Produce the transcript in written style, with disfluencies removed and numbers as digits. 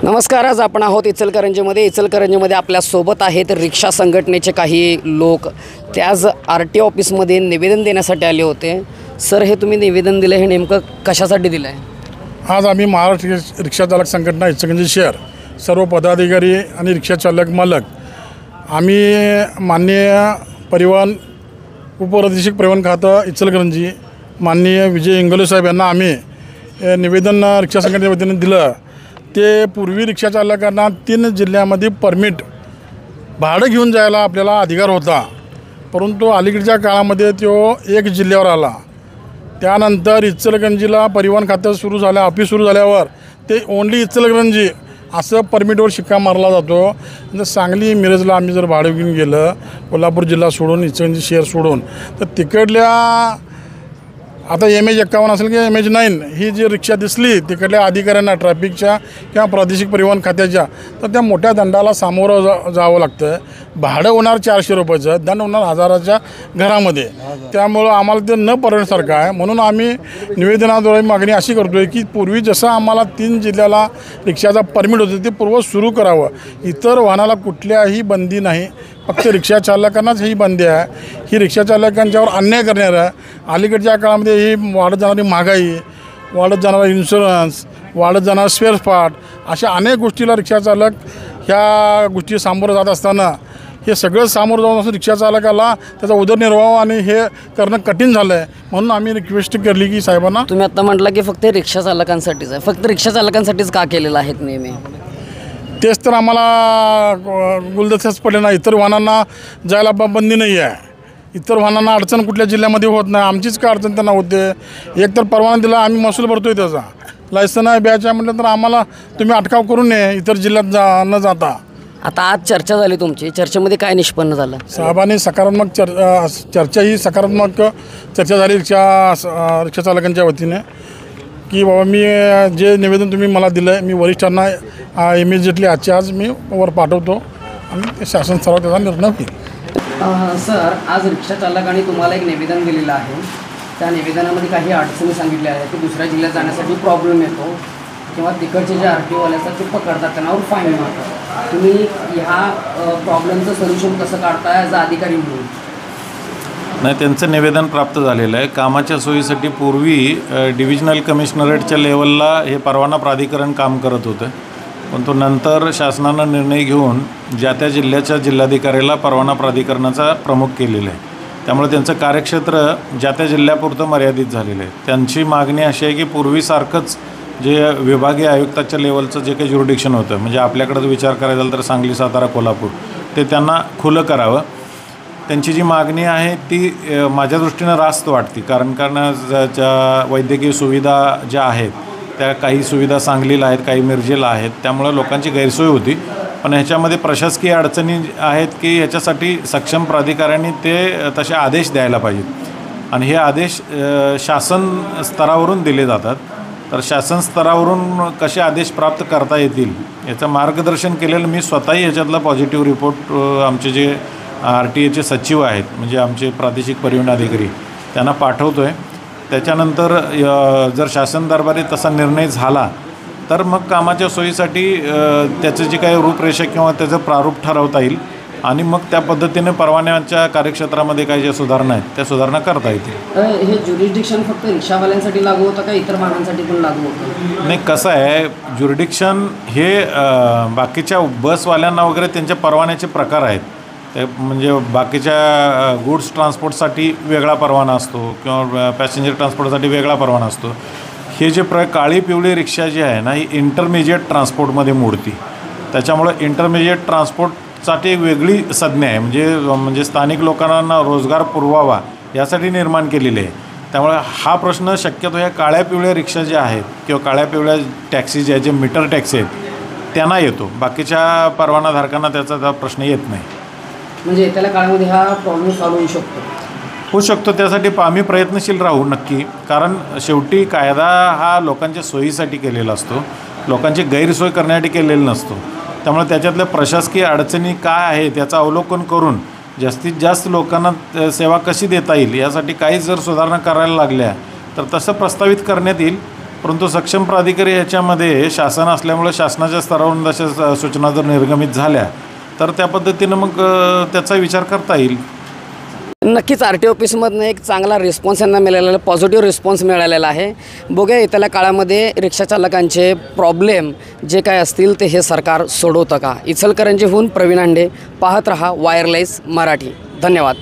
नमस्कार, आज आपण आहोत इचलकरंजीमध्ये आपल्यासोबत आहेत रिक्षा संघटनेचे काही लोक. ते आज RTO ऑफिसमध्ये निवेदन देण्यासाठी आले होते. सर, हे तुम्ही निवेदन दिलं, हे नेमकं कशासाठी दिलं आहे? आज आम्ही महाराष्ट्र रिक्षा चालक संघटना इचलकरंजी शहर सर्व पदाधिकारी आणि रिक्षा चालक मालक आम्ही माननीय परिवहन उपप्रादेशिक परिवहन खातं इचलकरंजी माननीय विजय इंगोले साहेब यांना आम्ही निवेदन रिक्षा संघटनेच्या वतीने दिलं. ते पूर्वी रिक्षा चालकांना 3 जिल्ह्यामध्ये परमिट भाडं घेऊन जायला आपल्याला अधिकार होता, परंतु अलीकडच्या काळामध्ये तो 1 जिल्ह्यावर आला. त्यानंतर इचलकरंजीला परिवहन खातं सुरू झालं, ऑफिस सुरू झाल्यावर ते ओन्ली इचलकरंजी असं परमिटवर शिक्का मारला जातो. जर सांगली मिरजला आम्ही जर भाडं घेऊन गेलं, कोल्हापूर जिल्हा सोडून इचलकरंजी शहर सोडून, तर तिकडल्या आता MH51 असेल किंवा MH9 ही जी रिक्षा दिसली तिकडल्या अधिकाऱ्यांना ट्रॅफिकच्या किंवा प्रादेशिक परिवहन खात्याच्या, तर त्या मोठ्या दंडाला सामोरं जावं लागतं. भाडं होणार 400 रुपयाचं, दंड होणार 1000च्या घरामध्ये. त्यामुळं आम्हाला ते न परवडण्यासारखं आहे. म्हणून आम्ही निवेदनाद्वारे मागणी अशी करतो आहे की पूर्वी जसं आम्हाला 3 जिल्ह्याला रिक्षाचा परमिट होतं ते पूर्व सुरू करावं. इतर वाहनाला कुठल्याही बंदी नाही, फक्त रिक्षा चालकांनाच ही बंदी आहे. ही रिक्षा चालकांच्यावर अन्याय करणारं आहे. अलीकडच्या काळामध्ये ही वाढत जाणारी महागाई, वाढत जाणारा इन्शुरन्स, वाढत जाणारा स्पेअर पार्ट, अशा अनेक गोष्टीला रिक्षा चालक ह्या गोष्टी सामोरं जात असताना हे सगळं सामोरं जाऊन असं रिक्षा चालकाला त्याचा उदरनिर्वाह आणि हे करणं कठीण झालं आहे. म्हणून आम्ही रिक्वेस्ट केली की साहेबांना, तुम्ही आता म्हटलं की फक्त रिक्षा चालकांसाठीच आहे, फक्त रिक्षा चालकांसाठीच का केलेलं आहे नेहमी? तेच तर आम्हाला गुलदस्त्याच पडले नाही. इतर वाहनांना जायला बंदी नाही आहे. इतर वाहनांना अडचण कुठल्या जिल्ह्यामध्ये होत नाही, आमचीच का अडचण त्यांना होते. एक तर परवाना दिला, आम्ही महसूल भरतो आहे त्याचा, लायसन आहे बॅच आहे म्हटलं तर आम्हाला तुम्ही अटकाव करून नये इतर जिल्ह्यात न जाता. आता आज चर्चा झाली तुमची, चर्चेमध्ये काय निष्पन्न झालं? साहेबांनी सकारात्मक चर्चा ही सकारात्मक चर्चा झाली रिक्षा चालकांच्या वतीने की बाबा मी जे निवेदन तुम्ही मला दिलं आहे मी वरिष्ठांना इमिजिएटली आजच्या आज मी वर पाठवतो आणि ते शासन स्तरावर त्याचा निर्णय होईल. सर, आज रिक्षा चालकांनी तुम्हाला एक निवेदन दिलेलं आहे. त्या निवेदनामध्ये काही अडचणी सांगितल्या आहेत की दुसऱ्या जिल्ह्यात जाण्यासाठी प्रॉब्लेम येतो किंवा तिकडचे जे RTO वाले असतात ते पकडतात, त्यांनावर फाईन मारतात. तुम्ही ह्या प्रॉब्लेमचं सोल्युशन कसं काढताय ॲज अ अधिकारी म्हणून? नाही, त्यांचं निवेदन प्राप्त झालेलं आहे. कामाच्या सोयीसाठी पूर्वी डिव्हिजनल कमिशनरेटच्या लेवलला हे परवाना प्राधिकरण काम करत होतं, पण तो नंतर शासनानं निर्णय घेऊन ज्या त्या जिल्ह्याच्या जिल्हाधिकाऱ्याला परवाना प्राधिकरणाचा प्रमुख केलेला आहे. त्यामुळे त्यांचं कार्यक्षेत्र ज्या त्या जिल्ह्यापुरतं मर्यादित झालेलं आहे. त्यांची मागणी अशी आहे की पूर्वीसारखंच जे विभागीय आयुक्ताच्या लेवलचं जे काही ज्युरिडिक्शन होतं, म्हणजे आपल्याकडं विचार करायचा झाला तर सांगली, सातारा, कोल्हापूर, ते त्यांना खुलं करावं. त्यांची जी मागणी आहे ती माझ्या दृष्टीनं रास्त वाटते. कारण ज्या वैद्यकीय सुविधा ज्या आहेत त्या काही सुविधा सांगलीला आहेत, काही मिरजेला आहेत, त्यामुळं लोकांची गैरसोय होती. पण ह्याच्यामध्ये प्रशासकीय अडचणी आहेत की ह्याच्यासाठी सक्षम प्राधिकाऱ्यांनी ते तसे आदेश द्यायला पाहिजेत आणि हे आदेश शासन स्तरावरून दिले जातात. तर शासन स्तरावरून कसे आदेश प्राप्त करता येतील याचं मार्गदर्शन केलेलं मी स्वतःही याच्यातला पॉझिटिव्ह रिपोर्ट आमचे जे RTAचे सचिव आहेत, म्हणजे आमचे प्रादेशिक परिवहन अधिकारी, त्यांना पाठवतो आहे. त्याच्यानंतर जर शासन दरबारी तसा निर्णय झाला तर मग कामाच्या सोयीसाठी त्याचं जी काही रूपरेषा किंवा त्याचं प्रारूप ठरवता येईल आणि मग त्या पद्धतीने परवान्याच्या कार्यक्षेत्रामध्ये काही ज्या सुधारणा आहेत त्या सुधारणा करता येतील. हे ज्युरिडिक्शन फक्त रिक्षावाल्यांसाठी लागू होतं का इतर वाहनांसाठी पण लागू होतं? नाही, कसं आहे, ज्युरिडिक्शन हे बाकीच्या बसवाल्यांना वगैरे त्यांच्या परवान्याचे प्रकार आहेत. ते म्हणजे बाकीच्या गुड्स ट्रान्सपोर्टसाठी वेगळा परवाना असतो किंवा पॅसेंजर ट्रान्सपोर्टसाठी वेगळा परवाना असतो. हे जे काळी पिवळी रिक्षा जी आहे ना, ही इंटरमिजिएट ट्रान्सपोर्टमध्ये मोडती. त्याच्यामुळं इंटरमिजिएट ट्रान्सपोर्टसाठी एक वेगळी संज्ञा आहे, म्हणजे स्थानिक लोकांना रोजगार पुरवावा यासाठी निर्माण केलेली आहे. त्यामुळे हा प्रश्न शक्यतो ह्या काळ्या पिवळ्या रिक्षा ज्या आहेत किंवा काळ्या पिवळ्या टॅक्सी ज्या जे मीटर टॅक्सी आहेत त्यांना येतो. बाकीच्या परवानाधारकांना त्याचा प्रश्न येत नाही. म्हणजे येत्याला काळामध्ये हा प्रॉब्लेम सॉल्व्ह होऊ शकतो. त्यासाठी आम्ही प्रयत्नशील राहू नक्की. कारण शेवटी कायदा हा लोकांच्या सोयीसाठी केलेला असतो, लोकांची गैरसोय करण्यासाठी केलेला नसतो. त्यामुळे त्याच्यातल्या प्रशासकीय अडचणी काय आहेत याचं अवलोकन करून जास्तीत जास्त लोकांना सेवा कशी देता येईल यासाठी काही जर सुधारणा करायला लागल्या तर तसं प्रस्तावित करण्यात येईल. परंतु सक्षम प्राधिकारी याच्यामध्ये शासन असल्यामुळे शासनाच्या स्तरावरून तशा सूचना जर निर्गमित झाल्या तर त्या पद्धतीनं मग त्याचा विचार करता येईल. नक्कीच आर टी ऑफिसमधनं एक चांगला रिस्पॉन्स यांना मिळालेला, पॉझिटिव्ह रिस्पॉन्स मिळालेला आहे. बघूया येत्या काळामध्ये रिक्षाचालकांचे प्रॉब्लेम जे काय असतील ते हे सरकार सोडवतं का. इचलकरंजीहून प्रवीण हांडे, पाहत रहा वायरलेस मराठी. धन्यवाद.